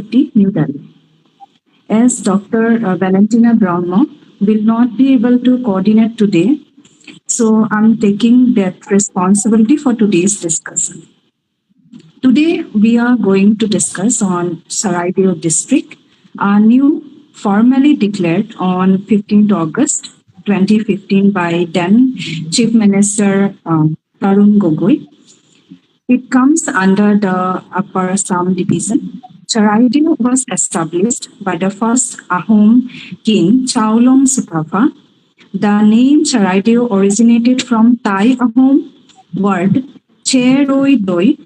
University, New Delhi. As Dr. Valentina Brahma will not be able to coordinate today, so I'm taking that responsibility for today's discussion. Today, we are going to discuss on Saraideo district, a new formally declared on 15th August 2015 by then Chief Minister Tarun Gogoi. It comes under the Upper Assam Division. Saraideo was established by the first Ahom king Chaolong Sukapha. The name Saraideo originated from Thai Ahom word Che Roi Doi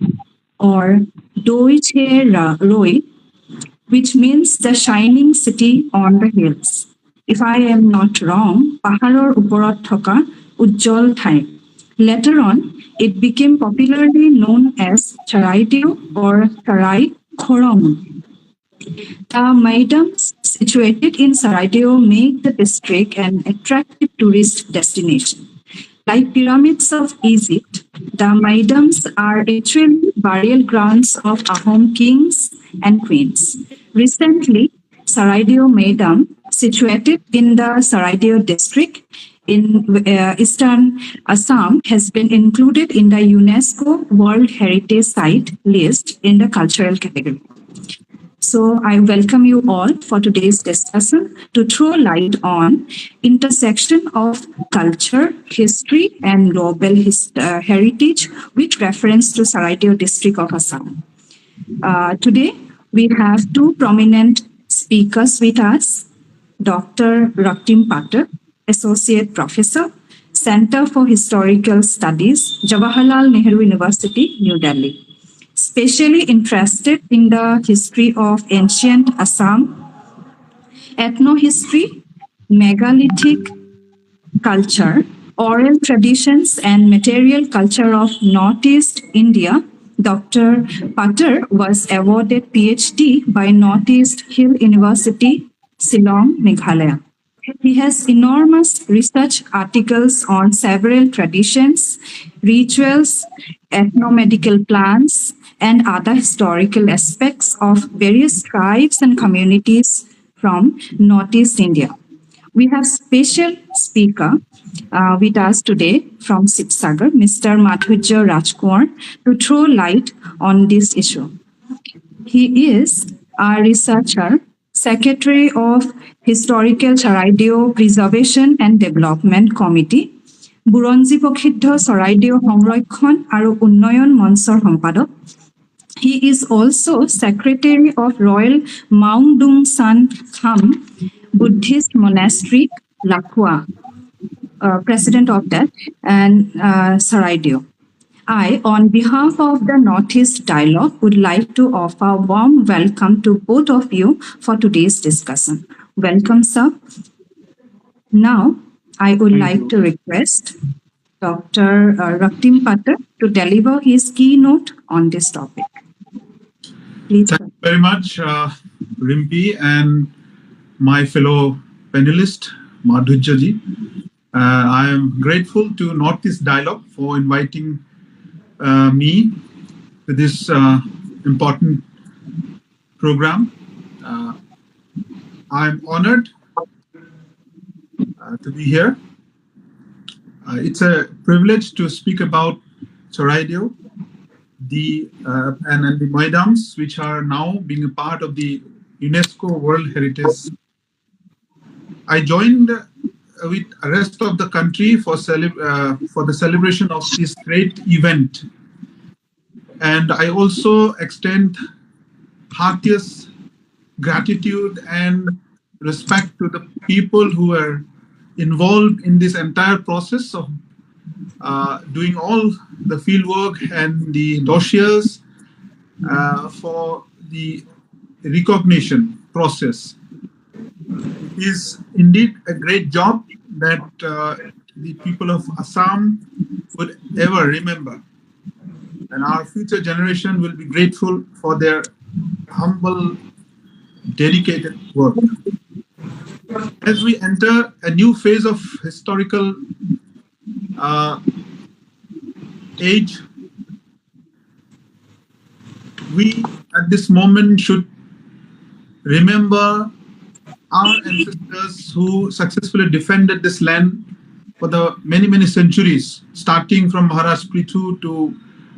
or Doi Che Roi, which means the shining city on the hills. If I am not wrong, Paharor Uporot Thoka Ujjol Thai. Later on, it became popularly known as Saraideo or Sarai Khorong. The maidams situated in Saraideo make the district an attractive tourist destination. Like pyramids of Egypt, the maidams are actually burial grounds of Ahom kings and queens. Recently, Saraideo Maidam, situated in the Saraideo district in eastern Assam, has been included in the UNESCO World Heritage Site list in the cultural category. So I welcome you all for today's discussion to throw light on intersection of culture, history, and global heritage with reference to Saraideo district of Assam. Today, we have two prominent speakers with us, Dr. 𝐓𝐡𝐞 Associate Professor, Center for Historical Studies, Jawaharlal Nehru University, New Delhi. Specially interested in the history of ancient Assam, ethnohistory, megalithic culture, oral traditions, and material culture of Northeast India, Dr. 𝐓𝐴 was awarded PhD by Northeast Hill University, Shillong, Meghalaya. He has enormous research articles on several traditions, rituals, ethnomedical plants, and other historical aspects of various tribes and communities from Northeast India. We have special speaker with us today from Shivsagar, Mr. Madhurya Rajkumar, to throw light on this issue. He is a researcher, Secretary of Historical Saraideo Preservation and Development Committee, Buronji Prosidho Saraideo সংৰক্ষণ আৰু উন্নয়ন মঞ্চৰ সম্পাদক. He is also Secretary of Royal Maung Dung San Kham Buddhist Monastery, Lakhua, President of that, and Saraideo. I, on behalf of the Northeast Dialogue, would like to offer a warm welcome to both of you for today's discussion. Welcome, sir. Now, I would like to request Dr. 𝐓𝐡𝐞 to deliver his keynote on this topic. Please. Thank you very much, Rimpi and my fellow panelist, Madhurya ji. I am grateful to Northeast Dialogue for inviting me to this important program. I am honored to be here. It's a privilege to speak about Saraideo, and the Maidams, which are now being a part of the UNESCO World Heritage. I joined with the rest of the country for the celebration of this great event, and I also extend heartiest gratitude and respect to the people who are involved in this entire process of doing all the field work and the dossiers for the recognition process. It is indeed a great job that the people of Assam would ever remember, and our future generation will be grateful for their humble, dedicated work. As we enter a new phase of historical age, we at this moment should remember our ancestors who successfully defended this land for the many, many centuries, starting from Maharaj Prithu to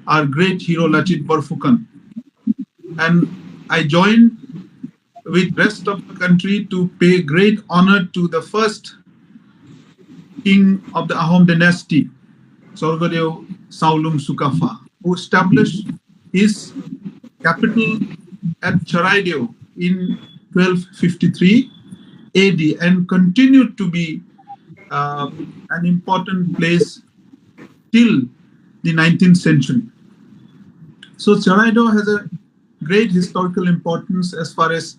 our great hero Lachit Borphukan. And I joined with rest of the country to pay great honor to the first king of the Ahom dynasty, Sorgadev Saulung Sukafa, who established his capital at Charaideo in 1253 AD and continued to be an important place till the 19th century. So Charaideo has a great historical importance as far as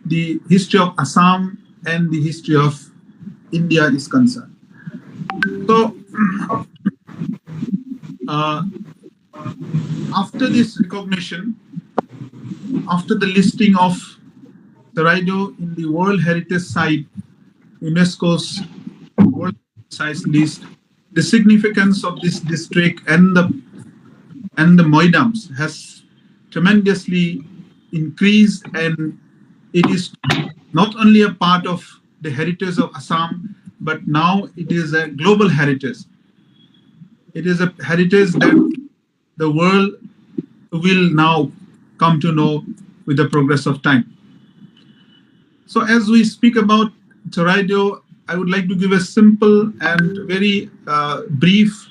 the history of Assam and the history of India is concerned. So after this recognition, after the listing of Charaideo in the World Heritage Site, UNESCO's World Heritage Site list, the significance of this district and the Moidams has tremendously increased, and it is not only a part of the heritage of Assam, but now it is a global heritage. It is a heritage that the world will now come to know with the progress of time. So as we speak about Charaideo, I would like to give a simple and very brief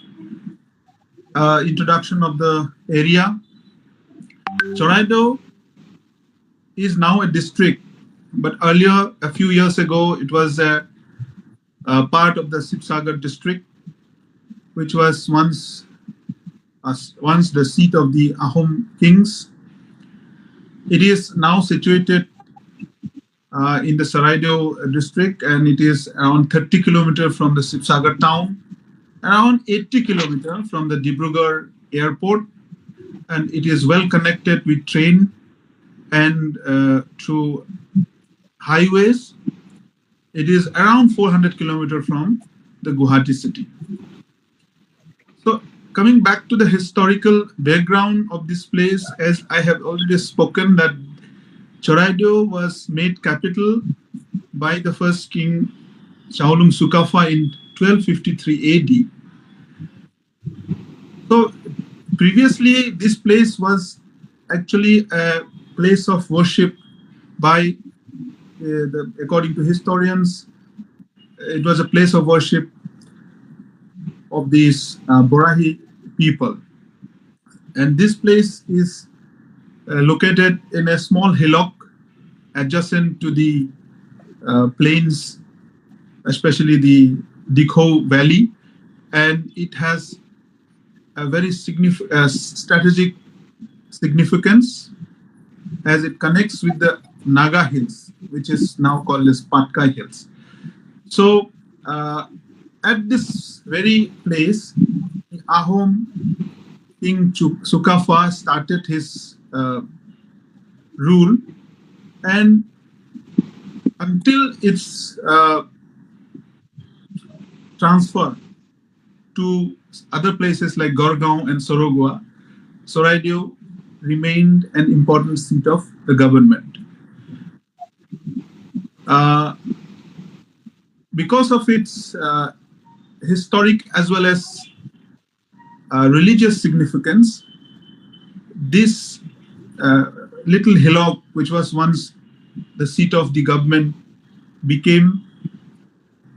introduction of the area. Charaideo is now a district, but earlier, a few years ago, it was a part of the Sibsagar district, which was once the seat of the Ahom kings. It is now situated in the Charaideo district, and it is around 30 kilometers from the Sibsagar town, around 80 kilometers from the Dibrugarh airport, and it is well connected with train and through highways. It is around 400 kilometers from the Guwahati city. So coming back to the historical background of this place, as I have already spoken, that Charaideo was made capital by the first king Saulung Sukafa in 1253 AD. So previously this place was actually a place of worship by, according to historians, it was a place of worship of these Borahi people. And this place is located in a small hillock adjacent to the plains, especially the Dikho Valley, and it has a very strategic significance as it connects with the Naga Hills, which is now called as Patkai Hills. So at this very place, the Ahom King Sukafa started his rule, and until its transfer to other places like Gorgaon and Sorogua, Charaideo remained an important seat of the government. Because of its historic as well as religious significance, this little hillock, which was once the seat of the government, became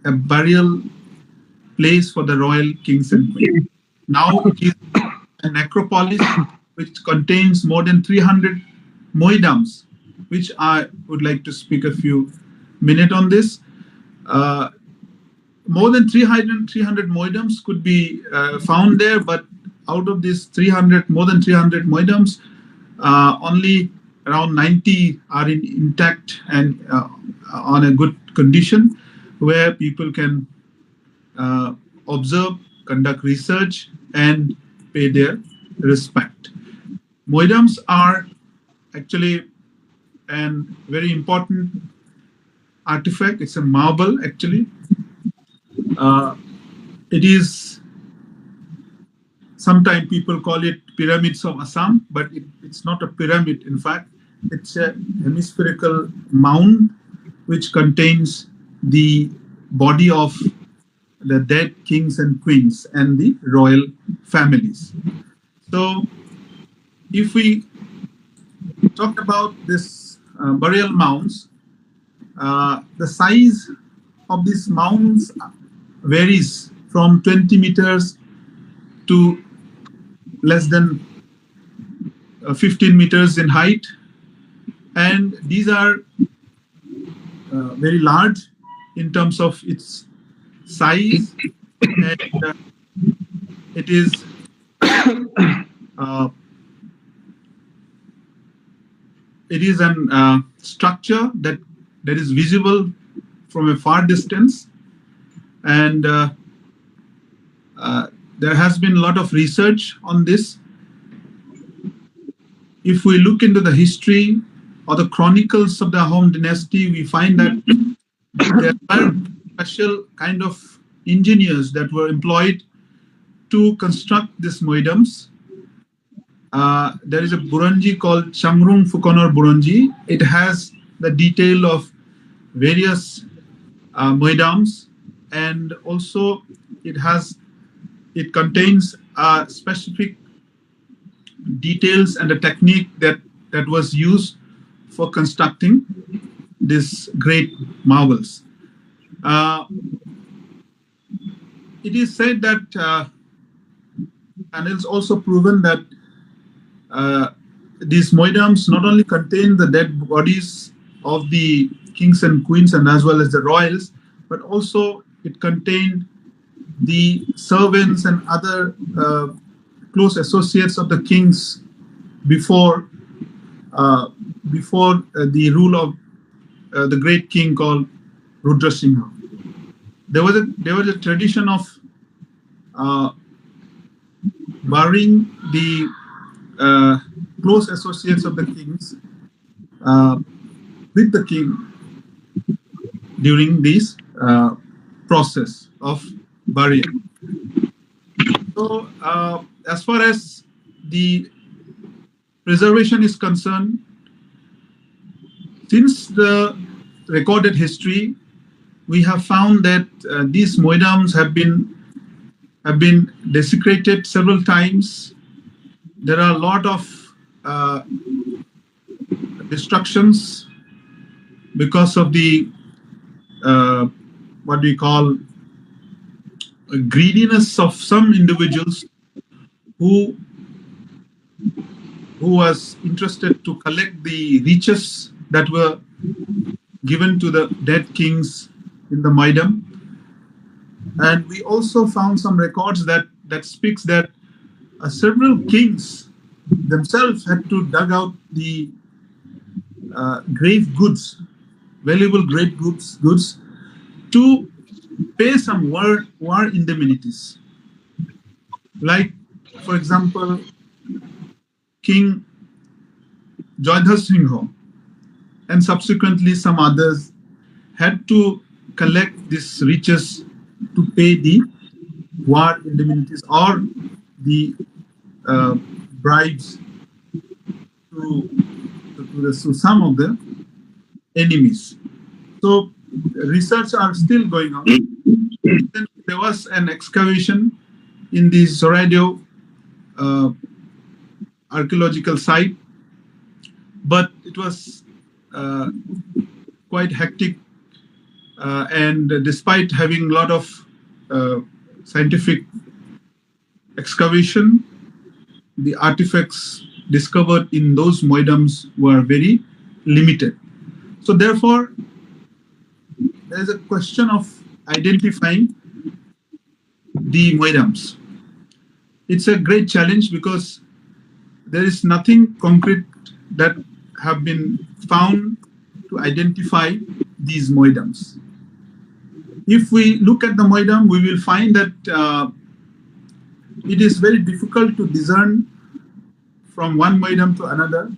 a burial place for the royal kings and queens. Now it is a necropolis which contains more than 300 moidams, which I would like to speak a few minutes on this. More than 300 moidams could be found there, but out of these more than 300 moidams, only around 90 are intact and on a good condition, where people can observe, conduct research, and pay their respect. Moidams are actually a very important artifact. It's a marble, actually. It is, sometimes people call it pyramids of Assam, but it's not a pyramid. In fact, It's a hemispherical mound which contains the body of the dead kings and queens and the royal families. So if we talk about this burial mounds, the size of these mounds varies from 20 meters to less than 15 meters in height. And these are very large in terms of its size, and it is an structure that is visible from a far distance, and there has been a lot of research on this. If we look into the history or the chronicles of the Ahom dynasty, we find that there are special kind of engineers that were employed to construct these moidams. There is a Burangi called Chamrung Fukonor Burangi. It has the detail of various moidams, and also it contains specific details and a technique that was used for constructing these great marvels. It is said that, and it's also proven that these moidams not only contain the dead bodies of the kings and queens and as well as the royals, but also it contained the servants and other close associates of the kings before the rule of the great king called Rudra Singha. There was a tradition of burying the close associates of the kings with the king during this process of burial. So as far as the preservation is concerned, since the recorded history, we have found that these moidams have been desecrated several times. There are a lot of destructions because of the what we call greediness of some individuals who was interested to collect the riches that were given to the dead kings in the moidam. And we also found some records that speaks that several kings themselves had to dug out the grave goods, valuable grave goods to pay some war indemnities. Like, for example, King Joydhar Singh and subsequently some others had to collect these riches to pay the war indemnities or the bribes to some of the enemies. So research are still going on. There was an excavation in the Soraido archaeological site, but it was quite hectic, and despite having a lot of scientific excavation, the artifacts discovered in those moidams were very limited. So therefore, there is a question of identifying the moidams. It's a great challenge because there is nothing concrete that have been found to identify these moidams. If we look at the moidam, we will find that it is very difficult to discern from one moidam to another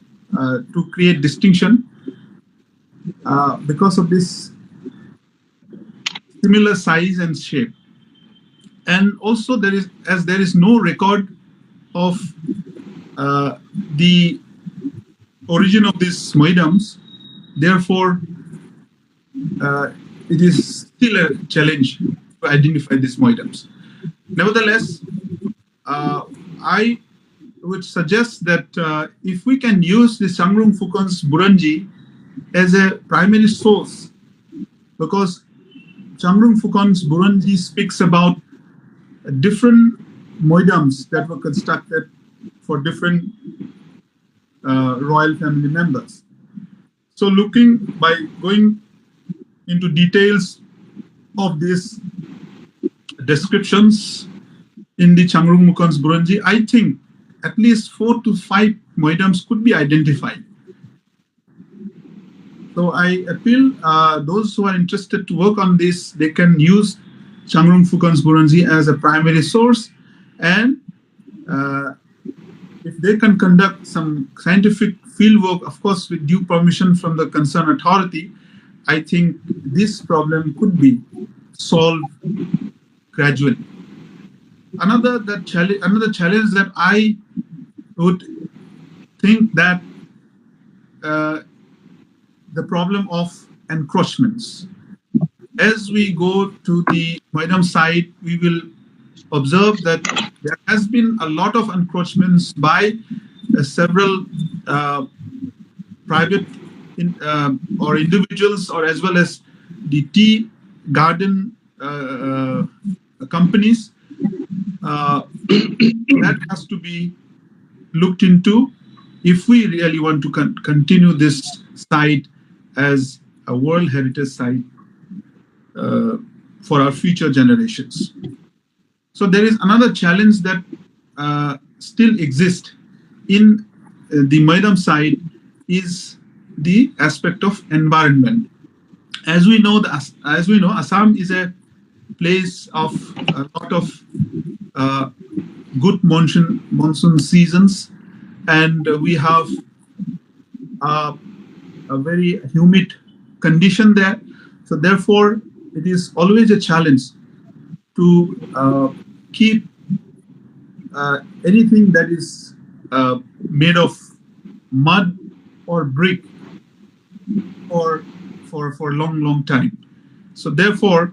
to create distinction because of this similar size and shape. And also there is no record of the origin of these moidums. Therefore, it is still a challenge to identify these moidums. Nevertheless, I would suggest that if we can use the 𝐶 as a primary source, because 𝐶 speaks about different moidums that were constructed for different royal family members. So by going into details of these descriptions in the 𝐶 I think at least 4 to 5 moidums could be identified. So I appeal those who are interested to work on this, they can use 𝐶 as a primary source, and if they can conduct some scientific field work, of course with due permission from the concerned authority, I think this problem could be solved gradually. Another challenge that I would think that the problem of encroachments. As we go to the moidum site, we will observe that there has been a lot of encroachments by several private or individuals, or as well as the tea garden companies. That has to be looked into if we really want to continue this site as a World Heritage Site for our future generations. So there is another challenge that still exists in the moidum site, is the aspect of environment. As we know, Assam is a place of a lot of good monsoon seasons, and we have a very humid condition there. So therefore, it is always a challenge to keep anything that is made of mud or brick for long time. So therefore,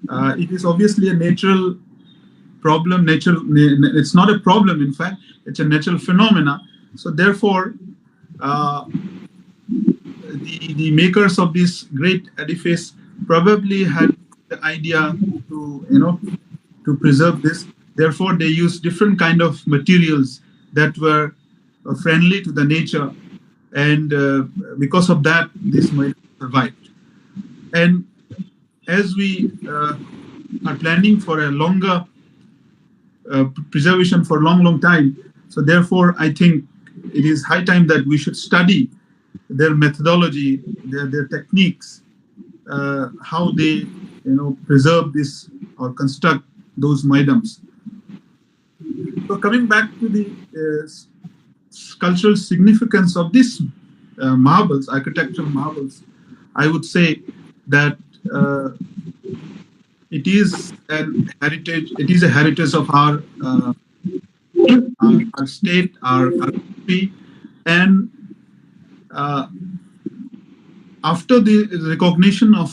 it is obviously a natural problem. It's not a problem, in fact, it's a natural phenomena. So therefore, the makers of this great edifice probably had the idea to preserve this. Therefore, they used different kind of materials that were friendly to the nature, and because of that, this might survive. And as we are planning for a longer preservation for long time, so therefore, I think it is high time that we should study their methodology, their techniques, how they preserve this or construct those moidums. So coming back to the cultural significance of these marbles, architectural marbles, I would say that it is a heritage of our state, our country, and after the recognition of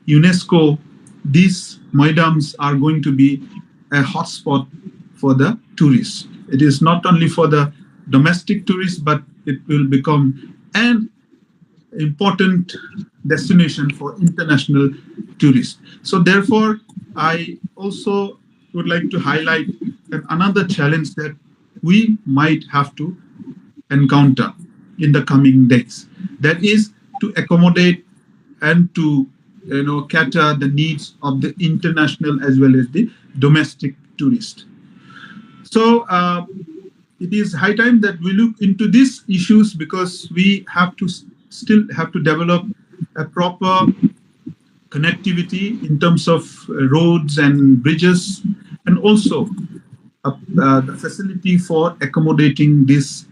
UNESCO, these moidums are going to be a hotspot for the tourists. It is not only for the domestic tourists, but it will become an important destination for international tourists. So therefore, I also would like to highlight another challenge that we might have to encounter in the coming days. That is to accommodate and to cater the needs of the international as well as the domestic tourist. So it is high time that we look into these issues, because we have to still have to develop a proper connectivity in terms of roads and bridges, and also the facility for accommodating these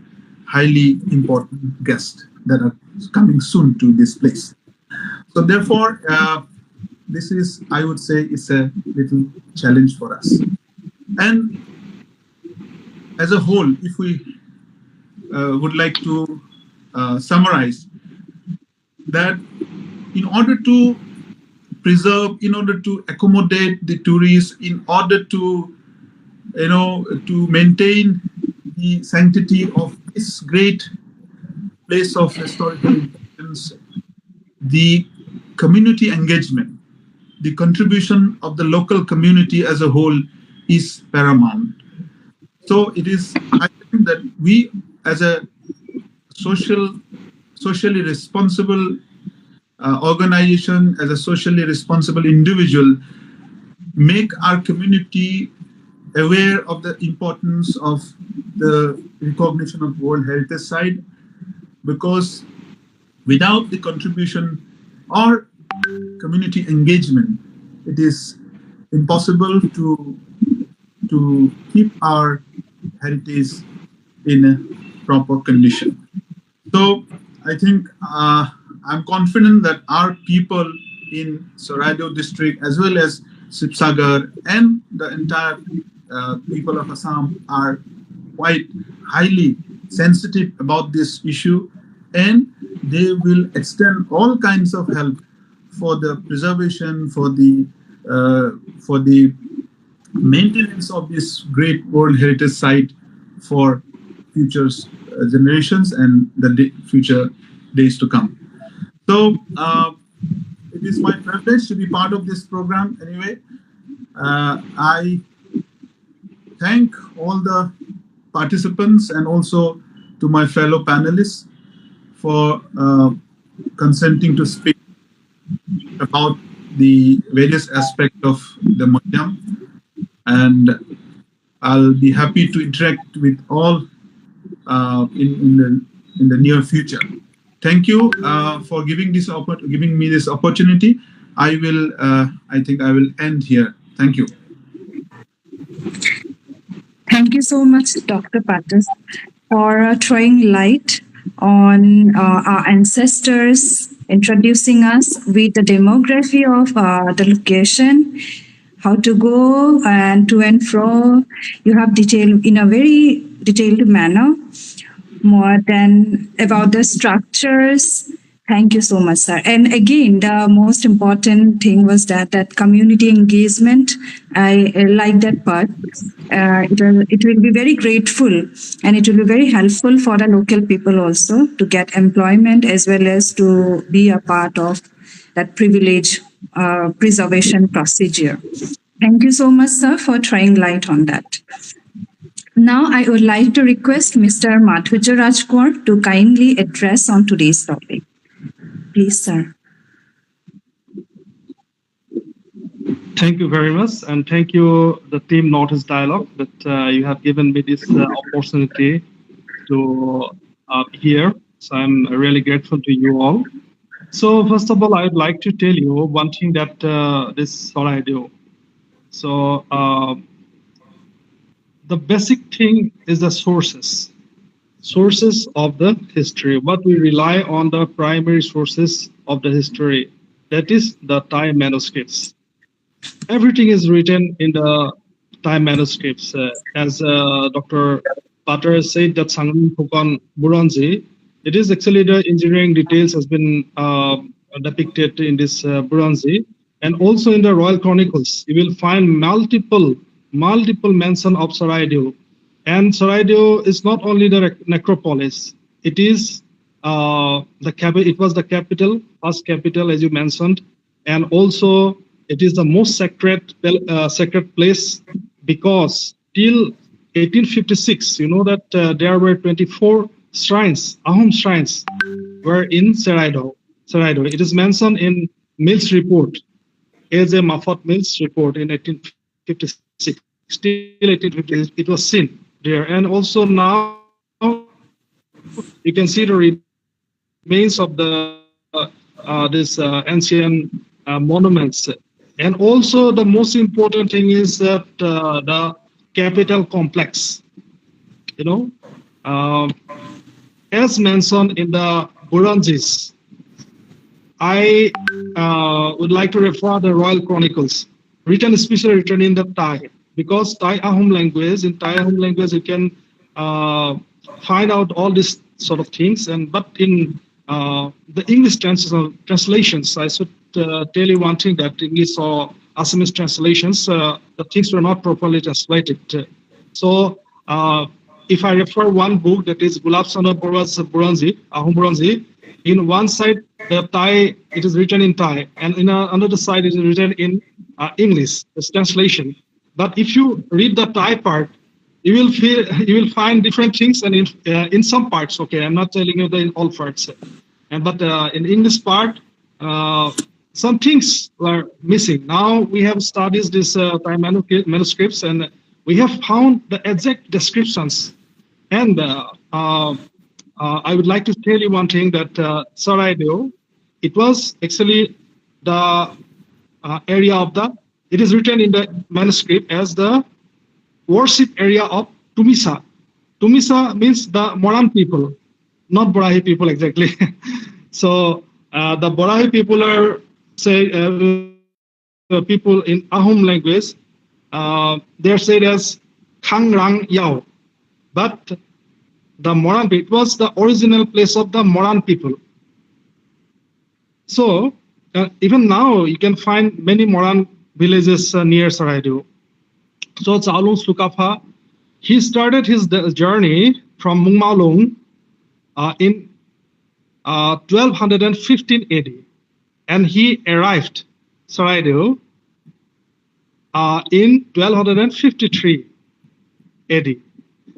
highly important guests that are coming soon to this place. So therefore, this is, I would say, it's a little challenge for us. And as a whole, if we would like to summarize that in order to preserve, in order to accommodate the tourists, in order to to maintain the sanctity of this great place of historical importance, the community engagement, the contribution of the local community as a whole is paramount. So it is, I think that we as a socially responsible organization, as a socially responsible individual, make our community aware of the importance of the recognition of World Heritage Site, because without the contribution or community engagement, it is impossible to keep our heritage in a proper condition. So I think I'm confident that our people in Saraido district, as well as Sibsagar and the entire people of Assam, are quite highly sensitive about this issue, and they will extend all kinds of help for the preservation, for the maintenance of this great World Heritage Site for future generations and the future days to come. So it is my privilege to be part of this program. Anyway, I thank all the participants and also to my fellow panelists for consenting to speak about the various aspects of the museum, and I'll be happy to interact with all in the near future. Thank you for giving me this opportunity. I think I will end here. Thank you. Thank you so much, Dr. Patas, for throwing light on our ancestors, introducing us with the demography of the location, how to go and to and fro. You have detailed in a very detailed manner, more than about the structures. Thank you so much, sir. And again, the most important thing was that community engagement. I like that part. It will be very grateful, and it will be very helpful for the local people also to get employment, as well as to be a part of that privilege preservation procedure. Thank you so much, sir, for throwing light on that. Now, I would like to request Mr. Madhurya Rajkumar to kindly address on today's topic. Please, sir. Thank you very much, and thank you, the team Northeast Dialogue, that you have given me this opportunity to be here. So I'm really grateful to you all. So first of all, I'd like to tell you one thing that this Saraido. So the basic thing is the sources of the history. What we rely on, the primary sources of the history, that is the Thai manuscripts. Everything is written in the Thai manuscripts. As Dr. Pater said, that Sangrin Phukan Buranji, it is actually the engineering details has been depicted in this Buranji, and also in the Royal Chronicles, you will find multiple mention of Saraido. And Saraido is not only the necropolis; it is it was the capital, first capital, as you mentioned, and also it is the most sacred place, because till 1856, you know that there were 24 shrines, Ahom shrines, were in Saraido. It is mentioned in Mills report, A.J. Moffat Mills report in 1856. Till 1856, it was seen there, and also now you can see the remains of the this ancient monuments. And also the most important thing is that the capital complex, you know, as mentioned in the Buranjis. I would like to refer the Royal Chronicles, especially written in the Thai, because in Thai Ahom language you can find out all these sort of things. And but in the English translations, I should tell you one thing, that English or Assamese translations, the things were not properly translated. So if I refer one book, that is Gulab Chandra Borua's Buranzi, Ahom Buranzi, in one side the Thai, it is written in Thai, and in another side it is written in English, this translation. But if you read the Thai part, you will find different things, and in some parts, okay, I'm not telling you that in all parts, and but in English part, some things were missing. Now we have studied this Thai manuscripts, and we have found the exact descriptions. And I would like to tell you one thing, that Saraideo, it was actually the area of the, it is written in the manuscript as the worship area of Tumisa. Tumisa means the Moran people, not Borahi people exactly. So the Borahi people are, say, people in Ahom language, they are said as Khang Rang Yao. But the Moran, it was the original place of the Moran people. So even now you can find many Moran villages near Saraideo. So Chalung Sukapha, he started his journey from Mungmalung in 1215 AD, and he arrived Saraideo in 1253 AD.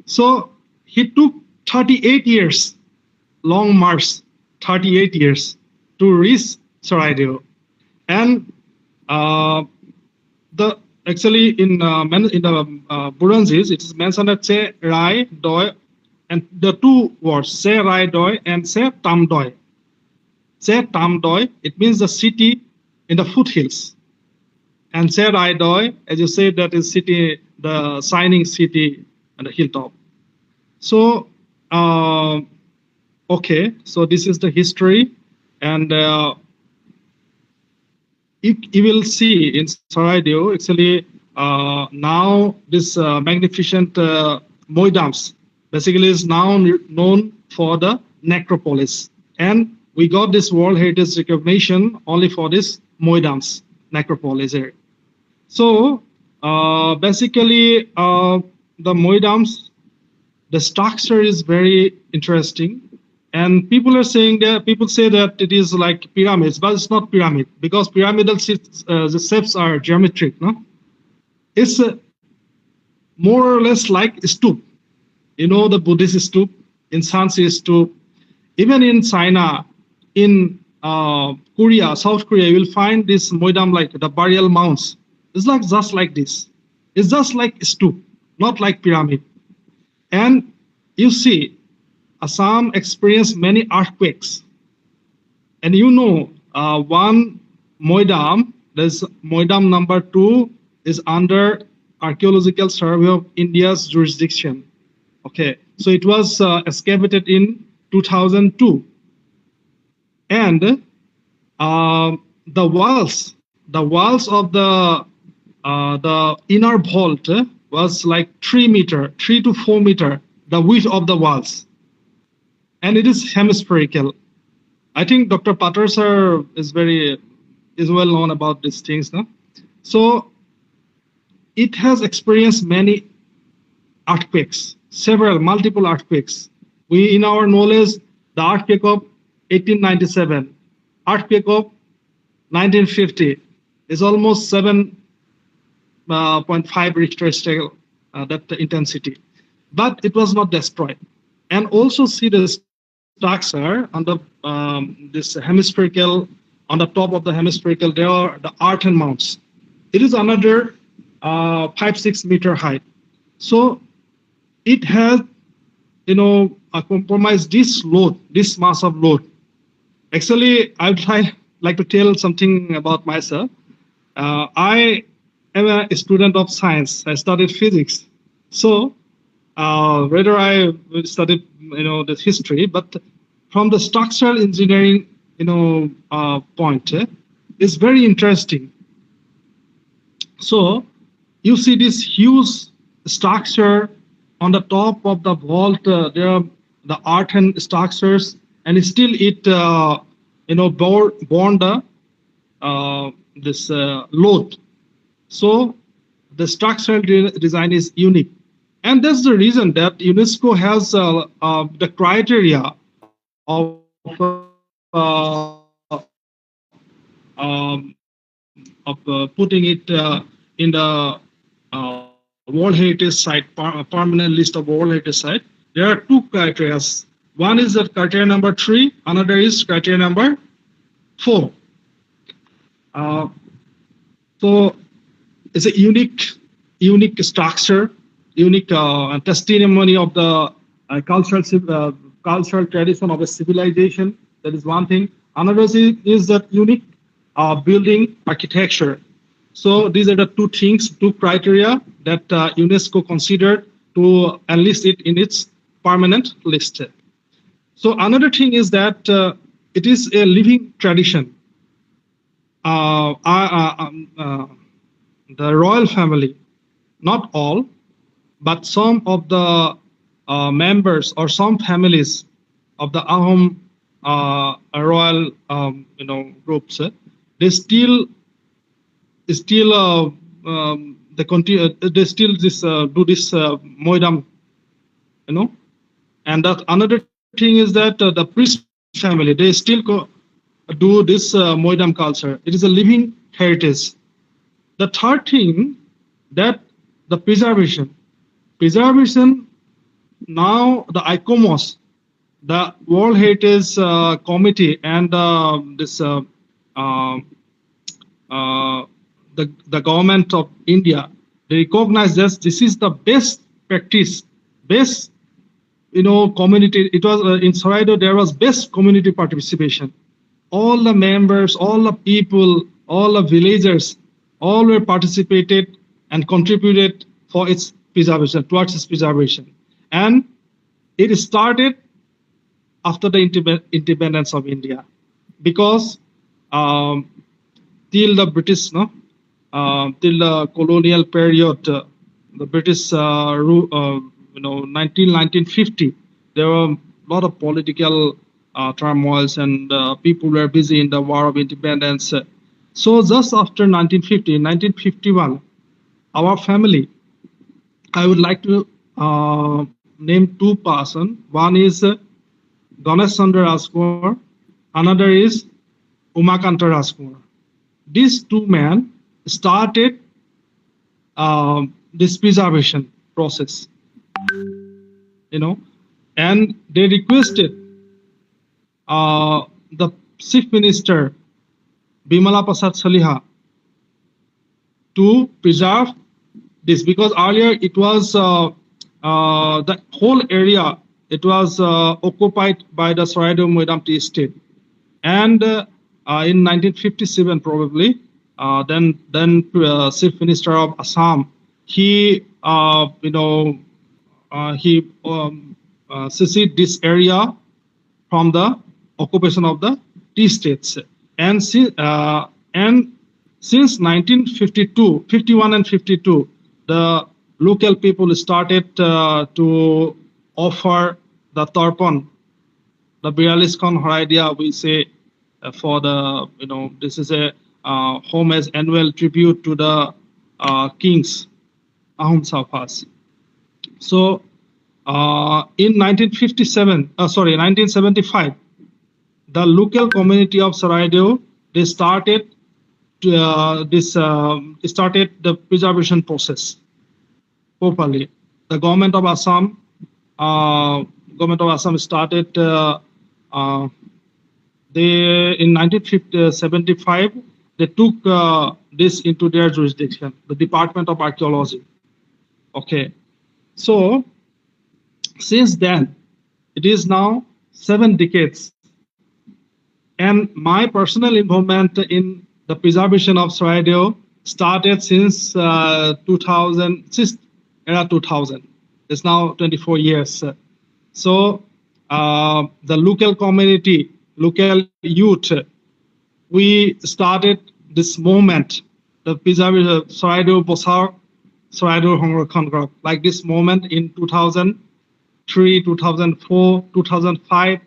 So he took 38 years, long march, 38 years to reach Saraideo. And actually in the Buranzis, it is mentioned that Se Rai Doi, and the two words Se Rai Doi and Se Tam Doi. Se Tam Doi, it means the city in the foothills, and Se Rai Doi, as you say, that is city, the shining city on the hilltop. So okay, so this is the history, and you will see in Saraideo, actually, now this magnificent Moidams basically is now known for the necropolis. And we got this World Heritage recognition only for this Moidams necropolis here. So basically, the Moidams, the structure is very interesting. And people are saying that, people say that it is like pyramids, but it's not pyramid, because pyramidal the shapes are geometric. No, it's more or less like stup. You know, the Buddhist stup, in Sansi stup. Even in China, in Korea, South Korea, you will find this Moidam, like the burial mounds. It's like just like this. It's just like stup, not like pyramid. And you see, Assam experienced many earthquakes, and you know, one Moidam, there's Moidam number 2, is under Archaeological Survey of India's jurisdiction. Okay, so it was excavated in 2002, and the walls of the inner vault was like 3 to 4 meter, the width of the walls. And it is hemispherical. I think Dr. Patar sir is well known about these things, no? So it has experienced many earthquakes, multiple earthquakes. We, in our knowledge, the earthquake of 1897, earthquake of 1950 is almost 7.5 Richter scale, that the intensity, but it was not destroyed. And also see the structure on the this hemispherical, on the top of the hemispherical, there are the earthen mounds. It is another 5-6 meter height. So it has, you know, compromised this load, this mass of load. Actually, I would like to tell something about myself. I am a student of science. I studied physics. So rather I studied, you know, the history, but from the structural engineering, you know, point, is very interesting. So you see this huge structure on the top of the vault there are the earthen structures, and still it borne the this load. So the structural design is unique, and that's the reason that UNESCO has the criteria of putting it in the World Heritage Site, permanent list of World Heritage Site. There are two criteria. One is the criteria number 3, another is criteria number 4. So it's a unique structure, unique testimony of the cultural tradition of a civilization. That is one thing. Another is that unique building architecture. So these are the two things, two criteria that UNESCO considered to enlist it in its permanent list. So another thing is that it is a living tradition. The royal family, not all, but some of the members or some families of the Ahom royal groups, they still they continue. They still do this moidam, and that another thing is that the priest family, they still do this moidam culture. It is a living heritage. The third thing, that the preservation. Now the ICOMOS, the World Heritage Committee, and the government of India, they recognize that this is the best practice, best community. It was in Saraido, there was best community participation. All the members, all the people, all the villagers, all were participated and contributed for its preservation, towards its preservation. And it started after the independence of India, because till the British, till the colonial period, the British 1950, there were a lot of political turmoils, and people were busy in the War of Independence. So just after 1950, 1951, our family, I would like to name two persons. One is Ganesh Chandra Rajkumar, another is Umakanta Rajkumar. These two men started this preservation process, and they requested the Chief Minister Bimala Prasad Saliha to preserve this, because earlier it was the whole area, it was occupied by the Saraido Moidam Tea Estate, and in 1957 probably, then Chief Minister of Assam, he seceded this area from the occupation of the tea estates, and since 1952, 51 and 52, the local people started to offer the tarpon, the Biralis Khan Haraidia, we say, for the, this is a homage, annual tribute to the kings, Ahom Safas. So in 1975, the local community of Saraido, they started started the preservation process properly. The government of Assam started in 1975. They took this into their jurisdiction, the Department of Archaeology. Okay, so since then, it is now 7 decades, and my personal involvement in the preservation of Saraido started since 2000, since era 2000. It's now 24 years. So the local community, local youth, we started this movement, the preservation of Saraido Bosar Saraidew Hongrakhan Group. Like this moment in 2003, 2004, 2005,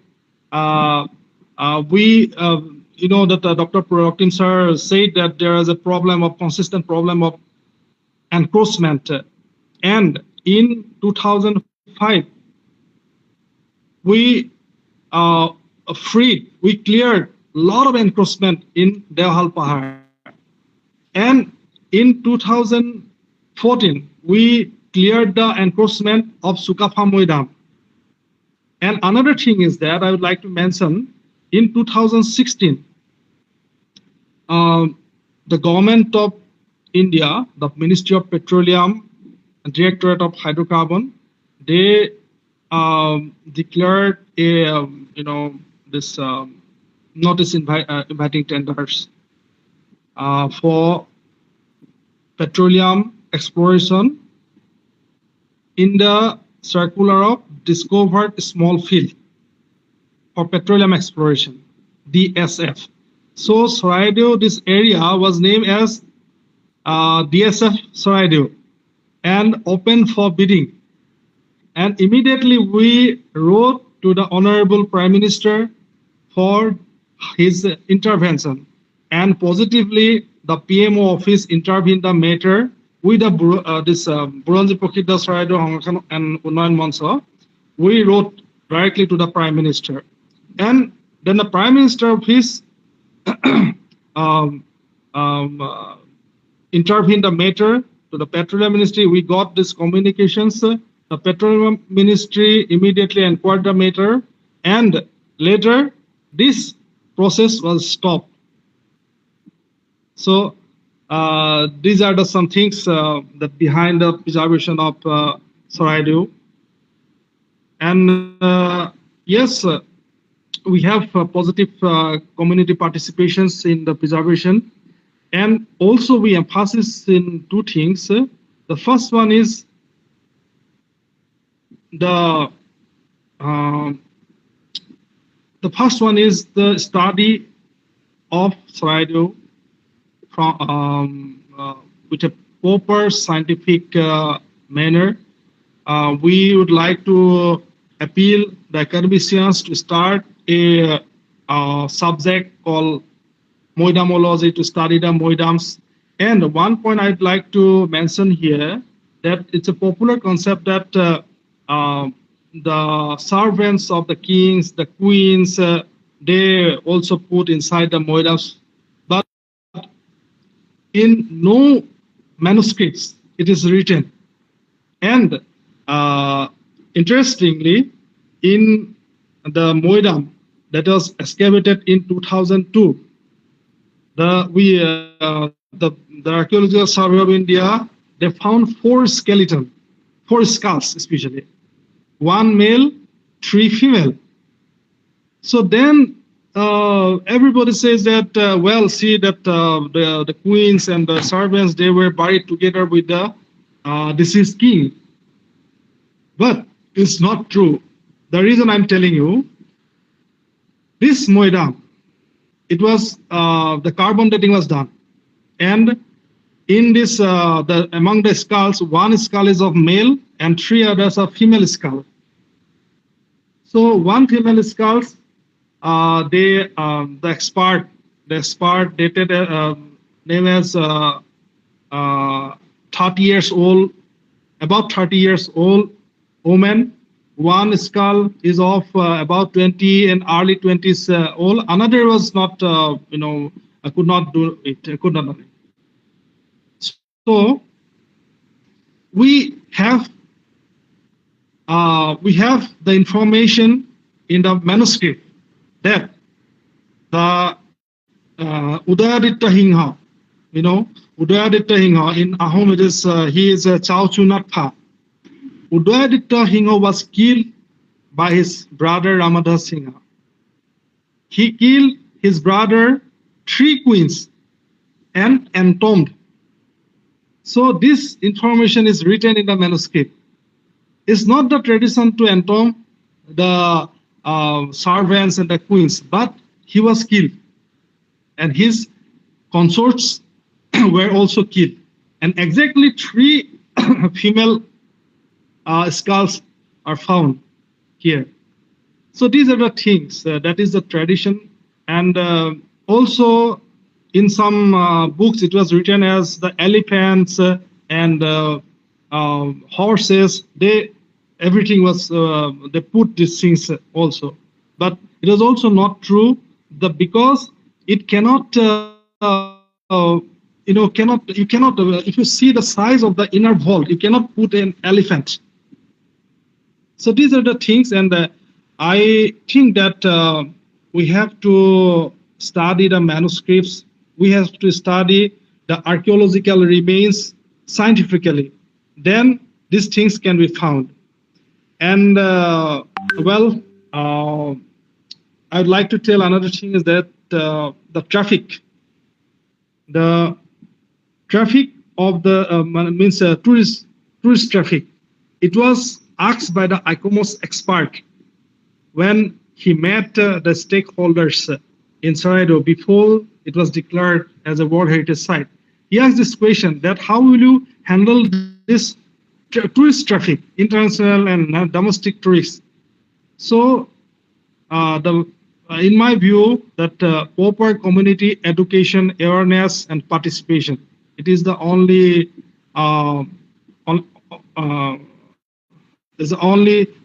you know that Dr. Proktim sir said that there is a problem of consistent problem of encroachment, and in 2005 we we cleared a lot of encroachment in Dewhal Pahar. And in 2014, we cleared the encroachment of Sukaphamoy Dam. And another thing is that I would like to mention, in 2016, the government of India, the Ministry of Petroleum and Directorate of Hydrocarbon, they declared a this notice inviting tenders for petroleum exploration in the circular of discovered small field for petroleum exploration, DSF. So Saraidew, this area was named as DSF Saraidew and open for bidding. And immediately we wrote to the Honorable Prime Minister for his intervention. And positively, the PMO office intervened the matter with this Buronji Prakhidda Saraidew Hongrakhan and Unnayan Mancha. We wrote directly to the Prime Minister. And then the Prime Minister office intervened the matter to the Petroleum Ministry. We got these communications. The Petroleum Ministry immediately inquired the matter, and later this process was stopped. So these are some things that behind the preservation of Saraidew. And yes, we have positive community participations in the preservation, and also we emphasize in two things. The first one is the study of Saraidew from with a proper scientific manner. We would like to appeal the academicians to start a subject called Moidamology to study the Moidams. And one point I'd like to mention here, that it's a popular concept that the servants of the kings, the queens, they also put inside the Moidams. But in no manuscripts it is written. And interestingly, in the Moidam that was excavated in 2002, the Archaeological Survey of India, they found 4 skeletons, 4 skulls especially, 1 male, 3 female. So then everybody says that, well, see that the queens and the servants, they were buried together with the deceased king. But it's not true. The reason I'm telling you, this Moidam, it was the carbon dating was done, and in this among the skulls, 1 skull is of male and 3 others are female skull. So 1 female skulls, the expert dated name as 30 years old, about 30 years old woman. 1 skull is of about 20 and early 20s old. Another was not, I could not do it. I could not do it. So we have the information in the manuscript that the Udayaditya Hingha, Udayaditya Hingha, in Ahom it is he is a Chao Chunatha. Udayaditya Hingha was killed by his brother Ramadas Singha. He killed his brother, 3 queens, and entombed. So this information is written in the manuscript. It's not the tradition to entomb the servants and the queens, but he was killed, and his consorts were also killed. And exactly 3 female skulls are found here. So these are the things, that is the tradition. And also in some books it was written as the elephants and horses, everything was, they put these things also. But it is also not true, because it cannot, you cannot, if you see the size of the inner vault, you cannot put an elephant. So these are the things, and I think that we have to study the manuscripts, we have to study the archaeological remains scientifically. Then these things can be found. And I would like to tell another thing is that the traffic of the tourist traffic, it was asked by the ICOMOS expert when he met the stakeholders in Saraido before it was declared as a World Heritage Site. He asked this question, that how will you handle this tourist traffic, international and domestic tourists? So in my view, that proper community education, awareness and participation, it is the only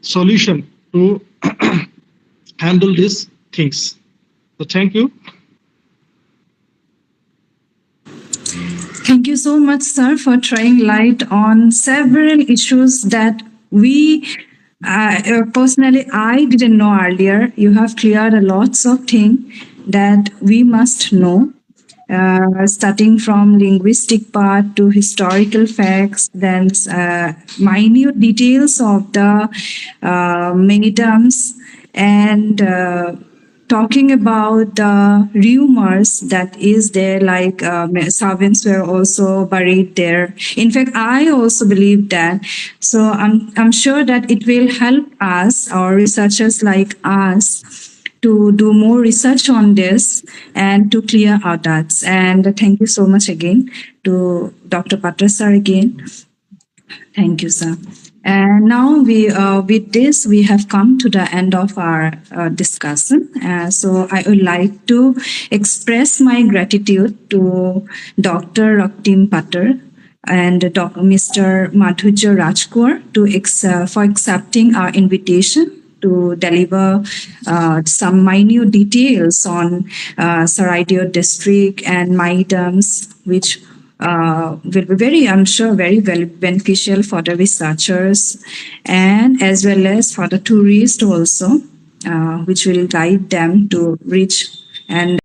solution to handle these things. So thank you. Thank you so much, sir, for throwing light on several issues that we personally, I didn't know earlier. You have cleared a lots of things that we must know, starting from linguistic part to historical facts, then minute details of the maidams, and talking about the rumors that is there, like servants were also buried there. In fact, I also believe that. So I'm sure that it will help us, or researchers like us, to do more research on this and to clear our doubts. And thank you so much again to Dr. Patra sir again. Thank you, sir. And now with this, we have come to the end of our discussion. So I would like to express my gratitude to Dr. Raktim Patar and Mr. Madhurya Rajkaur for accepting our invitation to deliver some minute details on Saraido district and maidams, which will be very, I'm sure, very beneficial for the researchers and as well as for the tourists also, which will guide them to reach and